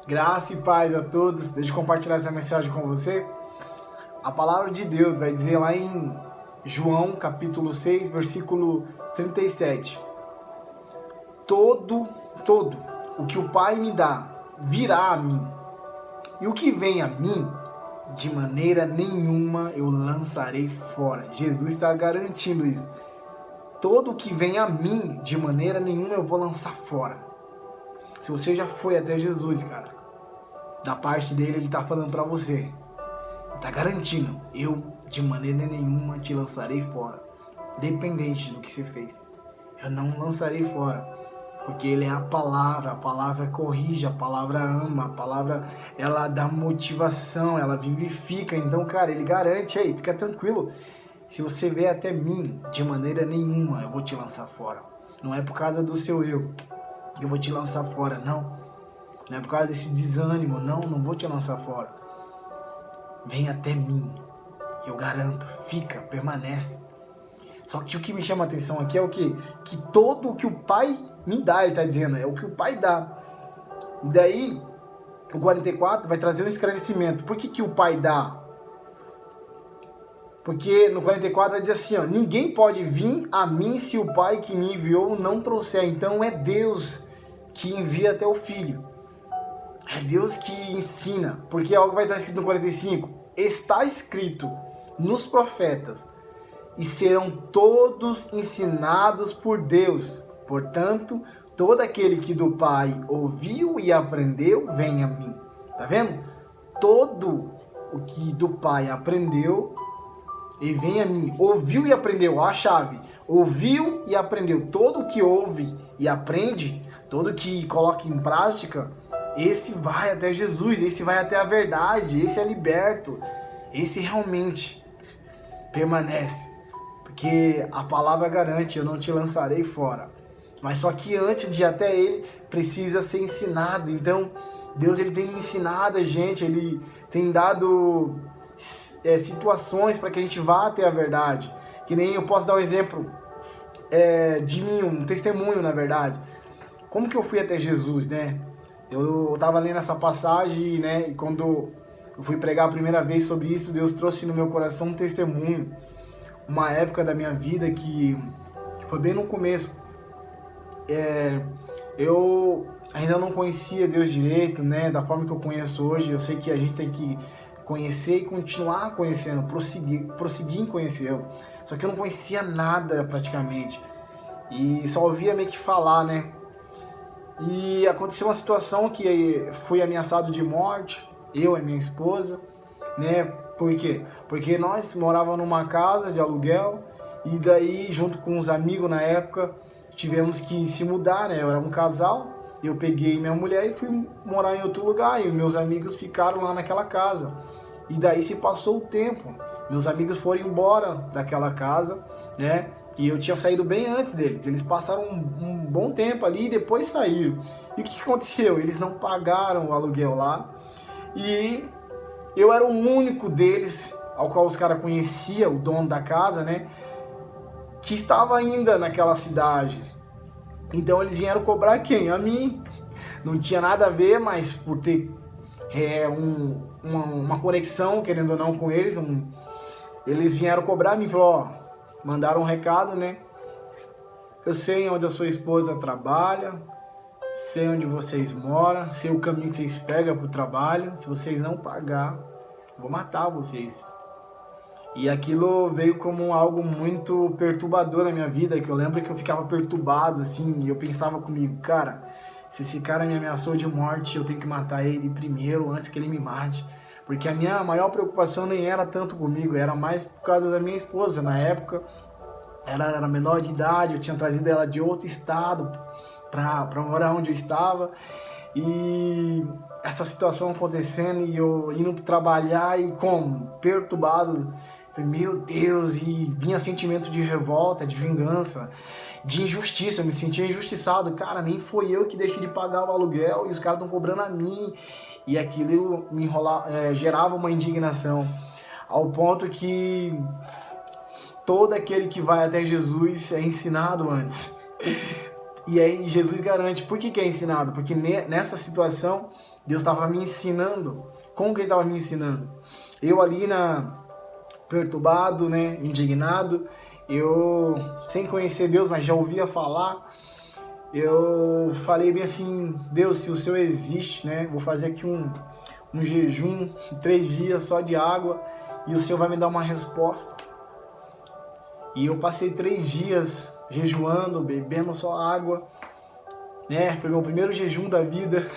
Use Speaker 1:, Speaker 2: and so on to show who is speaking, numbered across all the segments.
Speaker 1: Graça e paz a todos. Deixa eu compartilhar essa mensagem com você. A palavra de Deus vai dizer lá em João, capítulo 6, versículo 37. Todo o que o Pai me dá virá a mim. E o que vem a mim, de maneira nenhuma eu lançarei fora. Jesus está garantindo isso. Todo o que vem a mim, de maneira nenhuma eu vou lançar fora. Se você já foi até Jesus, cara, da parte dele ele tá falando pra você. Ele tá garantindo, eu de maneira nenhuma te lançarei fora. Dependente do que você fez. Eu não lançarei fora. Porque ele é a palavra corrige, a palavra ama, a palavra ela dá motivação, ela vivifica. Então, cara, ele garante aí, fica tranquilo. Se você vier até mim, de maneira nenhuma eu vou te lançar fora. Não é por causa do seu eu vou te lançar fora, não. Não é por causa desse desânimo, não vou te lançar fora. Vem até mim, eu garanto, fica, permanece. Só que o que me chama a atenção aqui é o quê? Que todo o que o Pai me dá, ele tá dizendo, é o que o Pai dá. E daí, o 44 vai trazer um esclarecimento. Por que o Pai dá? Porque no 44 vai dizer assim, ó, ninguém pode vir a mim se o Pai que me enviou não trouxer. Então é Deus que envia até o Filho. É Deus que ensina. Porque algo vai estar escrito no 45. Está escrito nos profetas. E serão todos ensinados por Deus. Portanto, todo aquele que do Pai ouviu e aprendeu, vem a mim. Tá vendo? Todo o que do Pai aprendeu e vem a mim. Ouviu e aprendeu, ó a chave. Ouviu e aprendeu. Todo que ouve e aprende, todo que coloca em prática, esse vai até Jesus, esse vai até a verdade, esse é liberto, esse realmente permanece. Porque a palavra garante, eu não te lançarei fora. Mas só que antes de ir até ele, precisa ser ensinado. Então, Deus ele tem ensinado a gente, ele tem dado situações para que a gente vá até a verdade. Que nem eu posso dar um exemplo de mim, um testemunho na verdade. Como que eu fui até Jesus, né? Eu estava lendo essa passagem, né? E quando eu fui pregar a primeira vez sobre isso, Deus trouxe no meu coração um testemunho. Uma época da minha vida que foi bem no começo. Eu ainda não conhecia Deus direito, né? Da forma que eu conheço hoje. Eu sei que a gente tem que conhecer e continuar conhecendo, prosseguir em conhecê-lo. Só que eu não conhecia nada praticamente. E só ouvia meio que falar, né? E aconteceu uma situação que fui ameaçado de morte, eu e minha esposa, né? Por quê? Porque nós morávamos numa casa de aluguel e daí, junto com uns amigos na época, tivemos que se mudar, né? Eu era um casal, eu peguei minha mulher e fui morar em outro lugar e meus amigos ficaram lá naquela casa. E daí se passou o tempo, meus amigos foram embora daquela casa, né? E eu tinha saído bem antes deles. Eles passaram um bom tempo ali e depois saíram. E o que aconteceu? Eles não pagaram o aluguel lá. E eu era o único deles, ao qual os caras conheciam, o dono da casa, né? Que estava ainda naquela cidade. Então eles vieram cobrar quem? A mim. Não tinha nada a ver, mas por ter uma conexão, querendo ou não, com eles, eles vieram cobrar a mim. Falou, ó, mandaram um recado, né? Eu sei onde a sua esposa trabalha, sei onde vocês moram, sei o caminho que vocês pegam pro trabalho. Se vocês não pagar, vou matar vocês. E aquilo veio como algo muito perturbador na minha vida, que eu lembro que eu ficava perturbado, assim, e eu pensava comigo, cara, se esse cara me ameaçou de morte, eu tenho que matar ele primeiro, antes que ele me mate. Porque a minha maior preocupação nem era tanto comigo, era mais por causa da minha esposa. Na época, ela era menor de idade, eu tinha trazido ela de outro estado pra morar onde eu estava. E essa situação acontecendo e eu indo trabalhar e como? Perturbado. Meu Deus, e vinha sentimento de revolta, de vingança, de injustiça. Eu me sentia injustiçado. Cara, nem foi eu que deixei de pagar o aluguel e os caras estão cobrando a mim. E aquilo me gerava uma indignação, ao ponto que todo aquele que vai até Jesus é ensinado antes. E aí Jesus garante. Por que é ensinado? Porque nessa situação Deus estava me ensinando. Como que Ele estava me ensinando? Eu ali perturbado, né, indignado, eu sem conhecer Deus, mas já ouvia falar, eu falei bem assim: Deus, se o Senhor existe, né, vou fazer aqui um jejum, 3 dias só de água, e o Senhor vai me dar uma resposta. E eu passei 3 dias jejuando, bebendo só água, né, foi meu primeiro jejum da vida.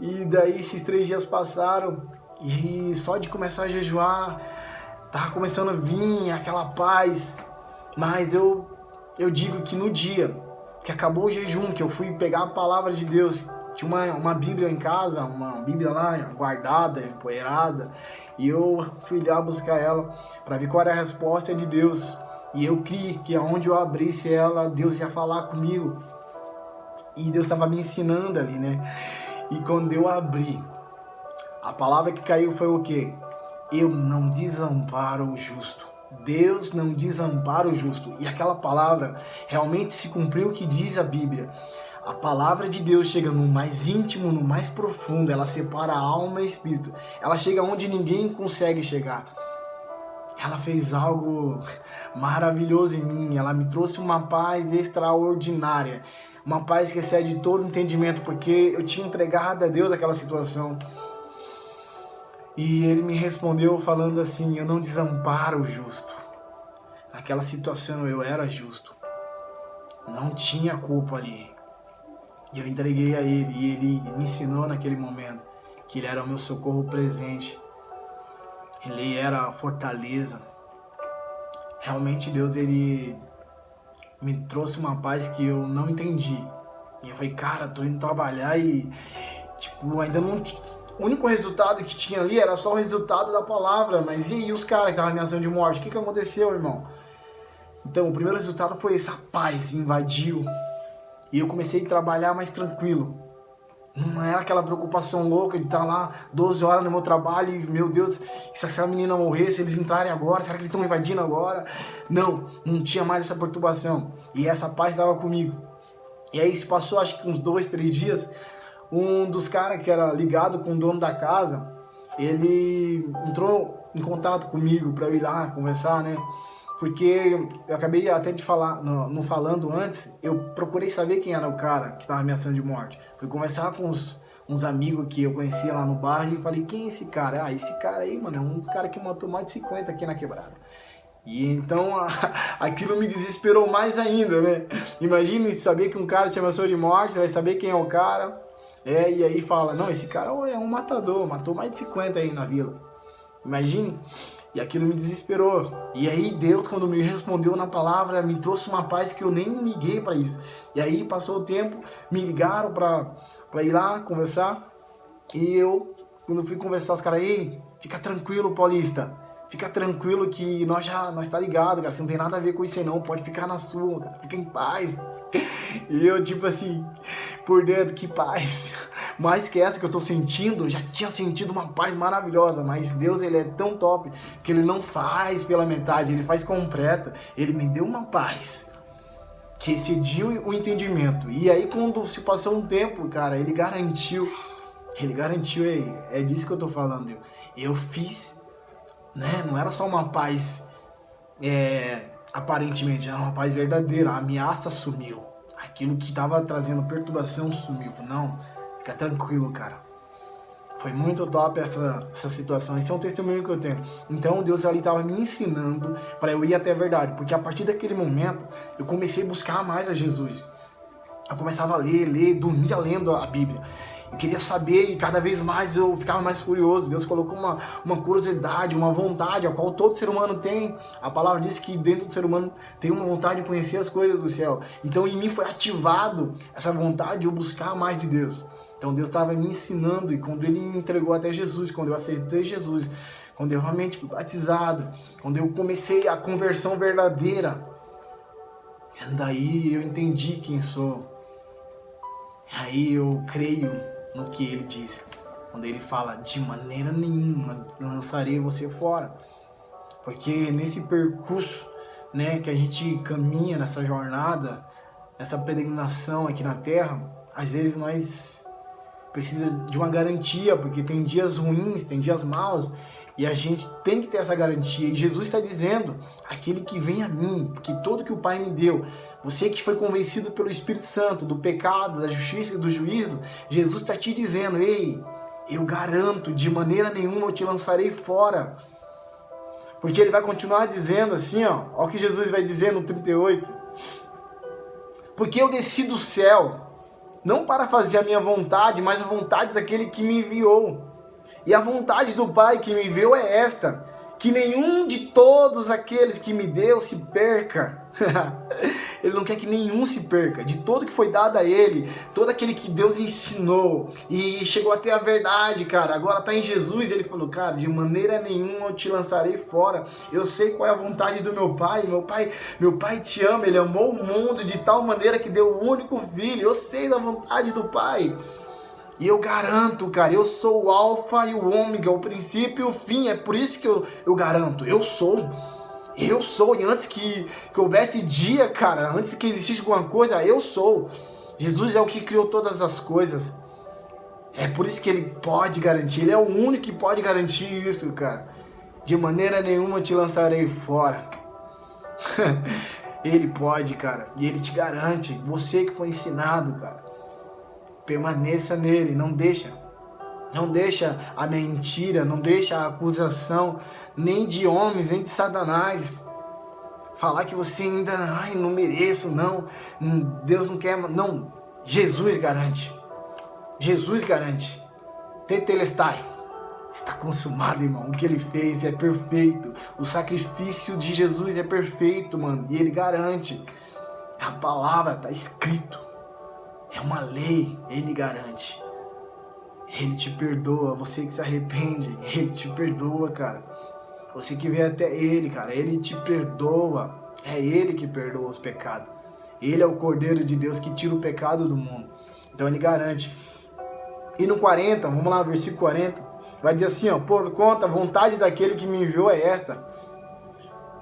Speaker 1: E daí esses 3 dias passaram, e só de começar a jejuar, tava começando a vir aquela paz. Mas eu digo que no dia que acabou o jejum, que eu fui pegar a palavra de Deus, tinha uma Bíblia em casa, uma Bíblia lá guardada, empoeirada, e eu fui lá buscar ela para ver qual era a resposta de Deus. E eu criei que aonde eu abrisse ela, Deus ia falar comigo. E Deus estava me ensinando ali, né? E quando eu abri, a palavra que caiu foi o quê? Eu não desamparo o justo. Deus não desampara o justo. E aquela palavra realmente se cumpriu o que diz a Bíblia. A palavra de Deus chega no mais íntimo, no mais profundo. Ela separa a alma e espírito. Ela chega onde ninguém consegue chegar. Ela fez algo maravilhoso em mim. Ela me trouxe uma paz extraordinária. Uma paz que excede todo entendimento, porque eu tinha entregado a Deus aquela situação. E Ele me respondeu falando assim: eu não desamparo o justo. Naquela situação eu era justo. Não tinha culpa ali. E eu entreguei a Ele, e Ele me ensinou naquele momento que Ele era o meu socorro presente. Ele era a fortaleza. Realmente Deus, Ele me trouxe uma paz que eu não entendi. E eu falei: cara, tô indo trabalhar e ainda não... O único resultado que tinha ali era só o resultado da palavra. Mas e aí os caras que estavam ameaçando de morte? O que aconteceu, irmão? Então, o primeiro resultado foi essa paz invadiu. E eu comecei a trabalhar mais tranquilo. Não era aquela preocupação louca de estar lá 12 horas no meu trabalho e, meu Deus, se essa menina morrer, se eles entrarem agora, será que eles estão invadindo agora? Não tinha mais essa perturbação. E essa paz estava comigo. E aí se passou acho que uns 2, 3 dias, um dos caras que era ligado com o dono da casa, ele entrou em contato comigo para eu ir lá conversar, né? Porque eu acabei até de falar, não falando antes, eu procurei saber quem era o cara que estava ameaçando de morte. Fui conversar com uns amigos que eu conhecia lá no bairro e falei: quem é esse cara? Ah, esse cara aí, mano, é um dos caras que matou mais de 50 aqui na quebrada. E então aquilo me desesperou mais ainda, né? Imagine saber que um cara te ameaçou de morte, você vai saber quem é o cara. E aí fala: não, esse cara é um matador, matou mais de 50 aí na vila. Imagine. E aquilo me desesperou. E aí Deus, quando me respondeu na palavra, me trouxe uma paz que eu nem liguei para isso. E aí passou o tempo, me ligaram para ir lá conversar. E eu, quando fui conversar, os caras: ei, fica tranquilo, Paulista. Fica tranquilo que nós tá ligado, cara. Você não tem nada a ver com isso aí não. Pode ficar na sua, cara. Fica em paz. E eu, tipo assim, por dentro, que paz. Mais que essa que eu tô sentindo, eu já tinha sentido uma paz maravilhosa. Mas Deus, Ele é tão top que Ele não faz pela metade, Ele faz completa. Ele me deu uma paz que excediu o entendimento. E aí, quando se passou um tempo, cara, Ele garantiu, é disso que eu tô falando. Eu fiz, né? Não era só uma paz, aparentemente, era uma paz verdadeira. A ameaça sumiu. Aquilo que estava trazendo perturbação sumiu. Não, fica tranquilo, cara. Foi muito top essa situação. Esse é um testemunho que eu tenho. Então Deus ali estava me ensinando para eu ir até a verdade. Porque a partir daquele momento eu comecei a buscar mais a Jesus. Eu começava a ler, dormia lendo a Bíblia. Eu queria saber e cada vez mais eu ficava mais curioso. Deus colocou uma curiosidade, uma vontade, a qual todo ser humano tem. A palavra diz que dentro do ser humano tem uma vontade de conhecer as coisas do céu. Então em mim foi ativado essa vontade de eu buscar mais de Deus. Então Deus estava me ensinando, e quando Ele me entregou até Jesus, quando eu aceitei Jesus, quando eu realmente fui batizado, quando eu comecei a conversão verdadeira, daí eu entendi quem sou. Aí eu creio no que Ele diz, quando Ele fala: de maneira nenhuma lançarei você fora. Porque nesse percurso, né, que a gente caminha nessa jornada, nessa peregrinação aqui na terra, às vezes nós precisa de uma garantia, porque tem dias ruins, tem dias maus, e a gente tem que ter essa garantia. E Jesus está dizendo, aquele que vem a mim, que todo que o Pai me deu, você que foi convencido pelo Espírito Santo do pecado, da justiça e do juízo, Jesus está te dizendo, ei, eu garanto, de maneira nenhuma eu te lançarei fora. Porque ele vai continuar dizendo assim, ó o que Jesus vai dizer no 38. Porque eu desci do céu, não para fazer a minha vontade, mas a vontade daquele que me enviou. E a vontade do Pai que me enviou é esta, que nenhum de todos aqueles que me deu se perca. Ele não quer que nenhum se perca, de todo que foi dado a ele, todo aquele que Deus ensinou e chegou até a verdade, cara, agora tá em Jesus. Ele falou, cara, de maneira nenhuma eu te lançarei fora, eu sei qual é a vontade do meu pai, meu pai te ama, ele amou o mundo de tal maneira que deu o único filho, eu sei da vontade do Pai. E eu garanto, cara, eu sou o alfa e o ômega, o princípio e o fim, é por isso que eu garanto, eu sou, e antes que houvesse dia, cara, antes que existisse alguma coisa, eu sou. Jesus é o que criou todas as coisas, é por isso que ele pode garantir, ele é o único que pode garantir isso, cara. De maneira nenhuma te lançarei fora. Ele pode, cara, e ele te garante, você que foi ensinado, cara. Permaneça nele, não deixa a mentira, não deixa a acusação, nem de homens, nem de Satanás, falar que você ainda, não mereço, não, Deus não quer, não, Jesus garante, Tetelestai, está consumado, irmão, o que ele fez é perfeito, o sacrifício de Jesus é perfeito, mano, e ele garante, a palavra está escrito, é uma lei, ele garante. Ele te perdoa, você que se arrepende, ele te perdoa, cara. Você que vem até ele, cara, ele te perdoa. É ele que perdoa os pecados. Ele é o Cordeiro de Deus que tira o pecado do mundo. Então ele garante. E no 40, vamos lá no versículo 40, vai dizer assim, ó, por conta, a vontade daquele que me enviou é esta,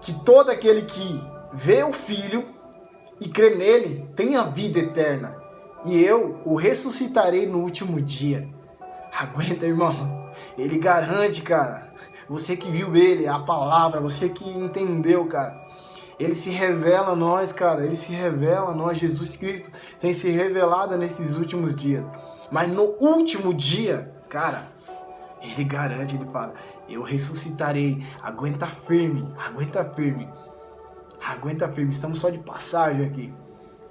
Speaker 1: que todo aquele que vê o Filho e crê nele tenha vida eterna. E eu o ressuscitarei no último dia. Aguenta, irmão. Ele garante, cara. Você que viu ele, a palavra, você que entendeu, cara. Ele se revela a nós, cara. Ele se revela a nós. Jesus Cristo tem se revelado nesses últimos dias. Mas no último dia, cara, ele garante, ele fala, eu ressuscitarei. Aguenta firme, aguenta firme. Aguenta firme. Estamos só de passagem aqui.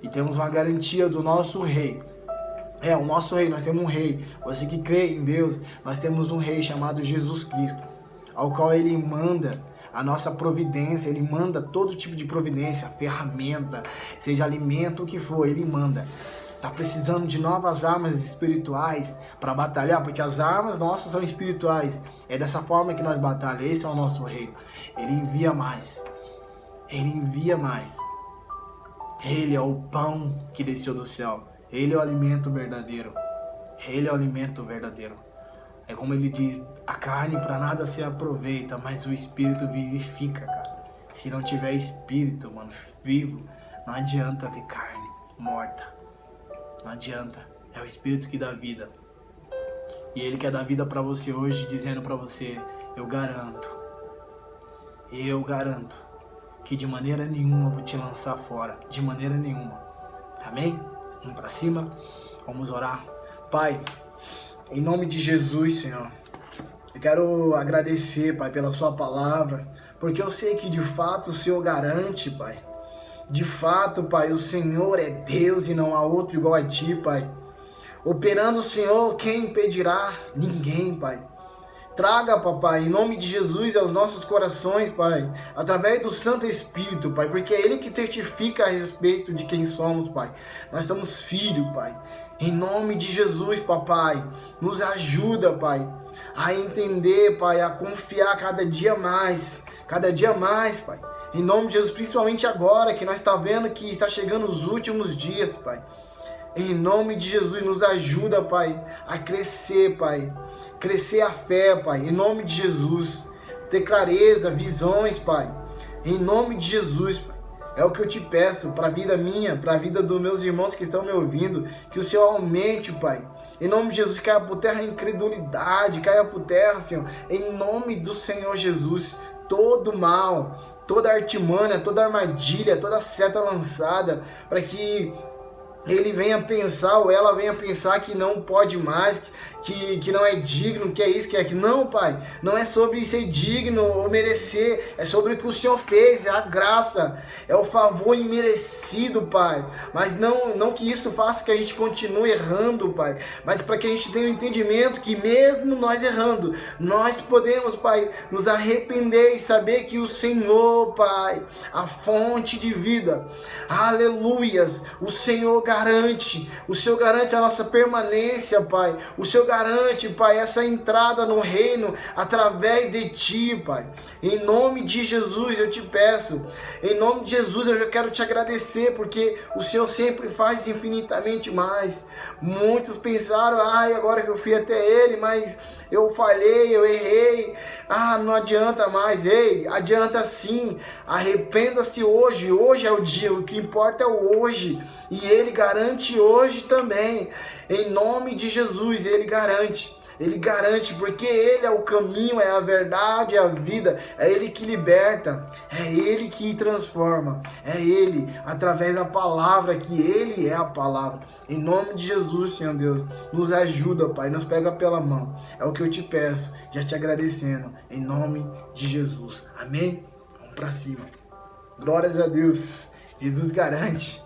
Speaker 1: E temos uma garantia do nosso rei. O nosso rei, nós temos um rei. Você que crê em Deus, nós temos um rei chamado Jesus Cristo, ao qual ele manda a nossa providência, ele manda todo tipo de providência, ferramenta, seja alimento, o que for, ele manda. Tá precisando de novas armas espirituais para batalhar, porque as armas nossas são espirituais. É dessa forma que nós batalhamos. Esse é o nosso rei. Ele envia mais. Ele envia mais. Ele é o pão que desceu do céu. Ele é o alimento verdadeiro. Ele é o alimento verdadeiro. É como ele diz, a carne para nada se aproveita, mas o espírito vivifica, cara. Se não tiver espírito, mano, vivo, não adianta ter carne morta. Não adianta. É o espírito que dá vida. E ele quer dar vida para você hoje, dizendo para você, eu garanto que de maneira nenhuma eu vou te lançar fora, de maneira nenhuma. Amém? Vamos para cima, vamos orar. Pai, em nome de Jesus, Senhor, eu quero agradecer, Pai, pela sua palavra, porque eu sei que de fato o Senhor garante, Pai. De fato, Pai, o Senhor é Deus e não há outro igual a Ti, Pai. Operando o Senhor, quem impedirá? Ninguém, Pai. Traga, papai, em nome de Jesus aos nossos corações, Pai, através do Santo Espírito, Pai, porque é Ele que testifica a respeito de quem somos, Pai. Nós somos filhos, Pai. Em nome de Jesus, papai, nos ajuda, Pai, a entender, Pai, a confiar cada dia mais, Pai. Em nome de Jesus, principalmente agora que nós estamos vendo que está chegando os últimos dias, Pai. Em nome de Jesus, nos ajuda, Pai, a crescer, Pai. Crescer a fé, Pai, em nome de Jesus. Ter clareza, visões, Pai. Em nome de Jesus, Pai. É o que eu te peço para a vida minha, para a vida dos meus irmãos que estão me ouvindo. Que o Senhor aumente, Pai, Em nome de Jesus, caia por terra a incredulidade, caia por terra, Senhor, em nome do Senhor Jesus, todo mal, toda artimanha, toda armadilha, toda seta lançada, para que ele venha pensar, ou ela venha pensar que não pode mais, que não é digno, que é isso, que é aquilo. Não, Pai, não é sobre ser digno ou merecer, é sobre o que o Senhor fez, é a graça, é o favor imerecido, Pai. Mas não que isso faça que a gente continue errando, Pai, mas para que a gente tenha o entendimento que mesmo nós errando, nós podemos, Pai, nos arrepender e saber que o Senhor, Pai, a fonte de vida, aleluias, o Senhor garante, o Senhor garante a nossa permanência, Pai, o Senhor garante, Pai, essa entrada no reino através de Ti, Pai. Em nome de Jesus eu te peço, em nome de Jesus eu já quero te agradecer, porque o Senhor sempre faz infinitamente mais. Muitos pensaram, agora que eu fui até Ele, mas eu falhei, eu errei, não adianta mais. Ei, adianta sim, arrependa-se hoje, hoje é o dia, o que importa é o hoje, e Ele garante hoje também, em nome de Jesus, Ele garante, porque Ele é o caminho, é a verdade, é a vida, é Ele que liberta, é Ele que transforma, é Ele, através da palavra, que Ele é a palavra. Em nome de Jesus, Senhor Deus, nos ajuda, Pai, nos pega pela mão, é o que eu te peço, já te agradecendo, em nome de Jesus, amém? Vamos pra cima, glórias a Deus, Jesus garante.